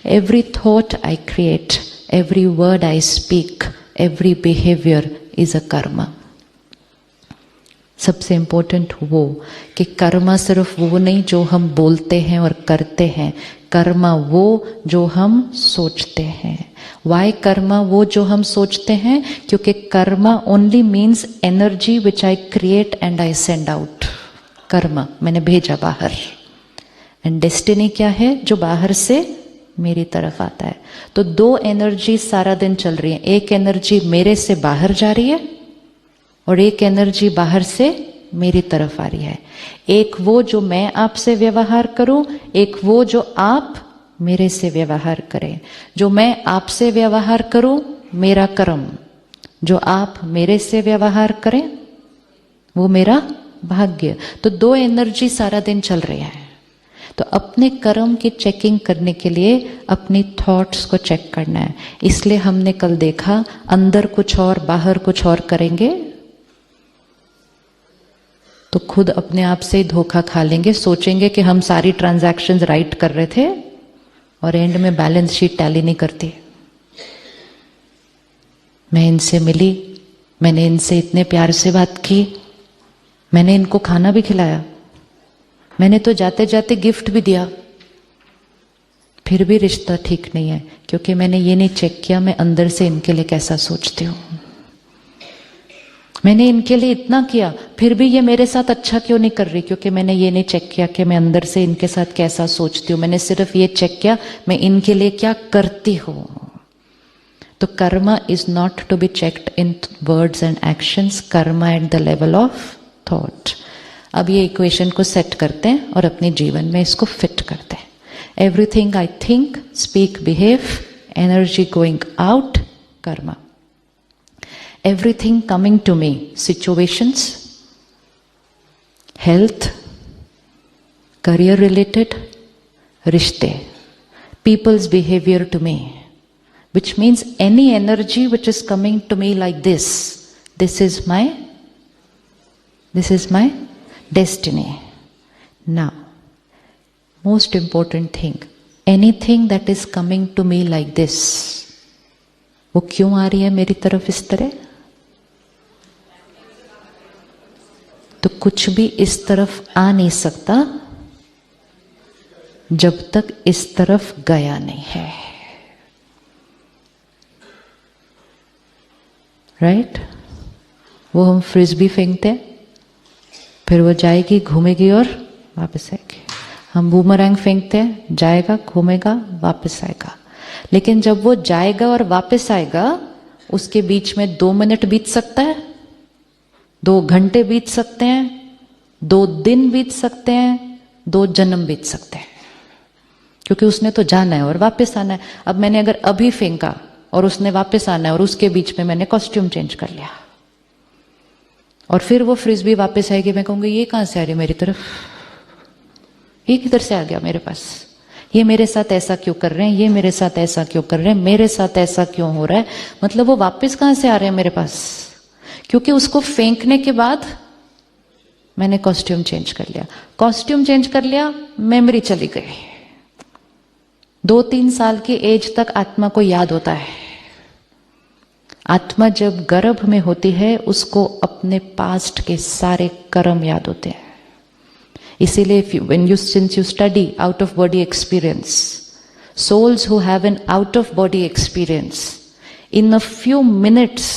Every thought I create, every word I speak, every behavior is a karma. सबसे important वो कि कर्मा सिर्फ वो नहीं जो हम बोलते हैं और करते हैं, कर्मा वो जो हम सोचते हैं. वाई कर्मा वो जो हम सोचते हैं? क्योंकि Karma only means energy which I create and I send out. Karma मैंने भेजा बाहर, एंड डेस्टिनी क्या है? जो बाहर से मेरी तरफ आता है. तो दो एनर्जी सारा दिन चल रही है. एक एनर्जी मेरे से बाहर जा रही है और एक एनर्जी बाहर से मेरी तरफ आ रही है. एक वो जो मैं आपसे व्यवहार करूं, एक वो जो आप मेरे से व्यवहार करें. जो मैं आपसे व्यवहार करूं मेरा कर्म, जो आप मेरे से व्यवहार करें वो मेरा भाग्य. तो दो एनर्जी सारा दिन चल रही है. तो अपने कर्म की चेकिंग करने के लिए अपनी थॉट्स को चेक करना है. इसलिए हमने कल देखा अंदर कुछ और बाहर कुछ और करेंगे तो खुद अपने आप से ही धोखा खा लेंगे. सोचेंगे कि हम सारी ट्रांजैक्शंस राइट कर रहे थे और एंड में बैलेंस शीट टैली नहीं करती. मैं इनसे मिली, मैंने इनसे इतने प्यार से बात की, मैंने इनको खाना भी खिलाया, मैंने तो जाते जाते गिफ्ट भी दिया, फिर भी रिश्ता ठीक नहीं है क्योंकि मैंने ये नहीं चेक किया मैं अंदर से इनके लिए कैसा सोचती हूँ. मैंने इनके लिए इतना किया फिर भी ये मेरे साथ अच्छा क्यों नहीं कर रही? क्योंकि मैंने ये नहीं चेक किया कि मैं अंदर से इनके साथ कैसा सोचती हूँ. मैंने सिर्फ ये चेक किया मैं इनके लिए क्या करती हूँ. तो karma is not to be checked in words and actions, karma at the level of thought. अब ये इक्वेशन को सेट करते हैं और अपने जीवन में इसको फिट करते हैं. Everything I think, speak, behave, energy going out, Karma. Everything coming to me, situations, health, career related, rishte, people's behavior to me, which means any energy which is coming to me like this is my destiny. Now, most important thing, anything that is coming to me like this, वो क्यों आ रही है मेरी तरफ इस तरह? तो कुछ भी इस तरफ आ नहीं सकता जब तक इस तरफ गया नहीं है. राइट? वो हम फ्रिस्बी फेंकते हैं, फिर वो जाएगी, घूमेगी और वापस आएगी. हम बूमरैंग फेंकते हैं, जाएगा, घूमेगा, वापस आएगा. लेकिन जब वो जाएगा और वापस आएगा उसके बीच में 2 मिनट बीत सकता है, 2 घंटे बीत सकते हैं, 2 दिन बीत सकते हैं, 2 जन्म बीत सकते हैं, क्योंकि उसने तो जाना है और वापस आना है. अब मैंने अगर अभी फेंका और उसने वापस आना है और उसके बीच में मैंने कॉस्ट्यूम चेंज कर लिया और फिर वो फ्रिस्बी वापस आएगी, मैं कहूंगी ये कहां से आ रही है मेरी तरफ, ये किधर से आ गया मेरे पास, ये मेरे साथ ऐसा क्यों कर रहे हैं, ये मेरे साथ ऐसा क्यों कर रहे हैं, मेरे साथ ऐसा क्यों हो रहा है. मतलब वो वापस कहां से आ रहे हैं मेरे पास? क्योंकि उसको फेंकने के बाद मैंने कॉस्ट्यूम चेंज कर लिया. कॉस्ट्यूम चेंज कर लिया, मेमोरी चली गई. 2-3 साल की एज तक आत्मा को याद होता है. आत्मा जब गर्भ में होती है उसको अपने पास्ट के सारे कर्म याद होते हैं. इसीलिए since you study out of body experience, souls who have an out of body experience, in a few minutes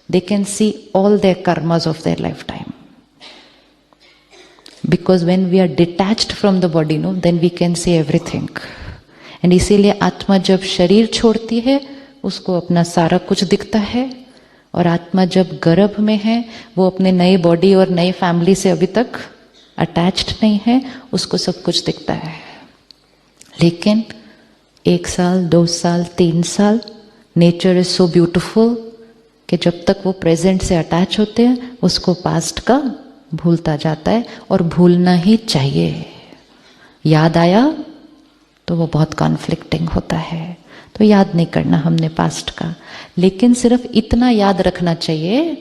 they can see all their karmas of their lifetime. Because when we are detached from the body, no, then we can see everything. And इसीलिए आत्मा जब शरीर छोड़ती है उसको अपना सारा कुछ दिखता है, और आत्मा जब गर्भ में है वो अपने नए बॉडी और नए फैमिली से अभी तक अटैच्ड नहीं है, उसको सब कुछ दिखता है. लेकिन 1 साल, 2 साल, 3 साल, नेचर इज सो ब्यूटिफुल कि जब तक वो प्रेजेंट से अटैच होते हैं उसको पास्ट का भूलता जाता है, और भूलना ही चाहिए. याद आया तो वो बहुत कॉन्फ्लिक्टिंग होता है, तो याद नहीं करना हमने पास्ट का. लेकिन सिर्फ इतना याद रखना चाहिए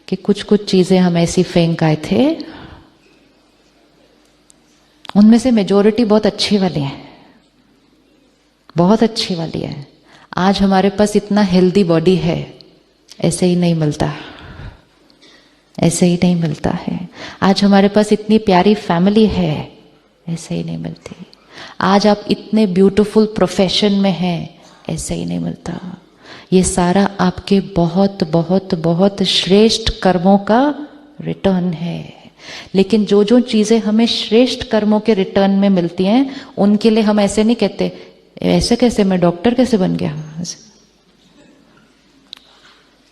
कि कुछ कुछ चीजें हम ऐसी फेंक आए थे, उनमें से मेजोरिटी बहुत अच्छी वाली है, बहुत अच्छी वाली है। आज हमारे पास इतना हेल्दी बॉडी है, ऐसे ही नहीं मिलता, ऐसे ही नहीं मिलता है। आज हमारे पास इतनी प्यारी फैमिली है, ऐसे ही नहीं मिलती। आज आप इतने ब्यूटीफुल प्रोफेशन में हैं, ऐसे ही नहीं मिलता। ये सारा आपके बहुत बहुत बहुत श्रेष्ठ कर्मों का रिटर्न है। लेकिन जो जो चीजें हमें श्रेष्ठ कर्मों के रिटर्न में मिलती हैं, उनके लिए हम ऐसे नहीं कहते, ऐसे कैसे, मैं डॉक्टर कैसे बन गया।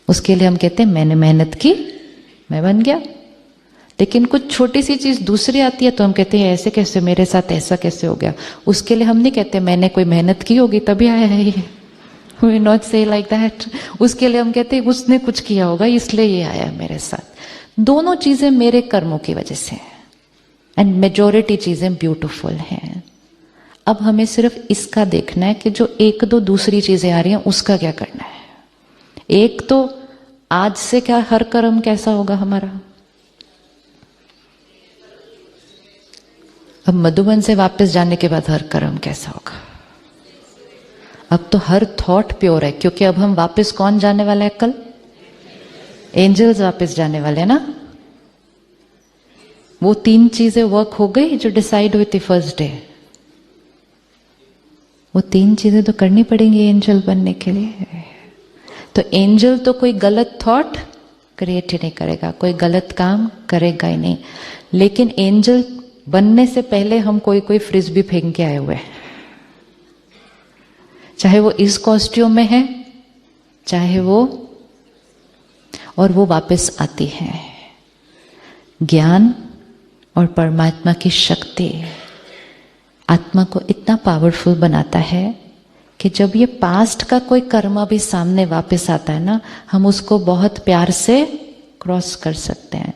उसके लिए हम कहते हैं मैंने मेहनत की, मैं बन गया। लेकिन कुछ छोटी सी चीज दूसरी आती है तो हम कहते हैं ऐसे कैसे, मेरे साथ ऐसा कैसे हो गया। उसके लिए हम नहीं कहते मैंने कोई मेहनत की होगी तभी आया है ये, वी नॉट से लाइक दैट। उसके लिए हम कहते हैं उसने कुछ किया होगा इसलिए ये आया है मेरे साथ। दोनों चीजें मेरे कर्मों की वजह से हैं, एंड मेजॉरिटी चीजें ब्यूटीफुल हैं। अब हमें सिर्फ इसका देखना है कि जो एक दो दूसरी चीजें आ रही हैं उसका क्या करना है। एक तो आज से क्या हर कर्म कैसा होगा हमारा। अब मधुबन से वापस जाने के बाद हर कर्म कैसा होगा। अब तो हर थॉट प्योर है, क्योंकि अब हम वापस कौन जाने वाला है कल, एंजल्स वापस जाने वाले हैं ना। वो 3 चीजें वर्क हो गई जो डिसाइड हुई थी फर्स्ट डे। वो 3 चीजें तो करनी पड़ेंगी एंजल बनने के लिए। तो एंजल तो कोई गलत थॉट क्रिएट ही नहीं करेगा, कोई गलत काम करेगा ही नहीं। लेकिन एंजल बनने से पहले हम कोई कोई फ्रिस्बी फेंक के आए हुए हैं, चाहे वो इस कॉस्ट्यूम में है चाहे वो, और वो वापस आती है। ज्ञान और परमात्मा की शक्ति आत्मा को इतना पावरफुल बनाता है कि जब ये पास्ट का कोई कर्म भी सामने वापस आता है ना, हम उसको बहुत प्यार से क्रॉस कर सकते हैं।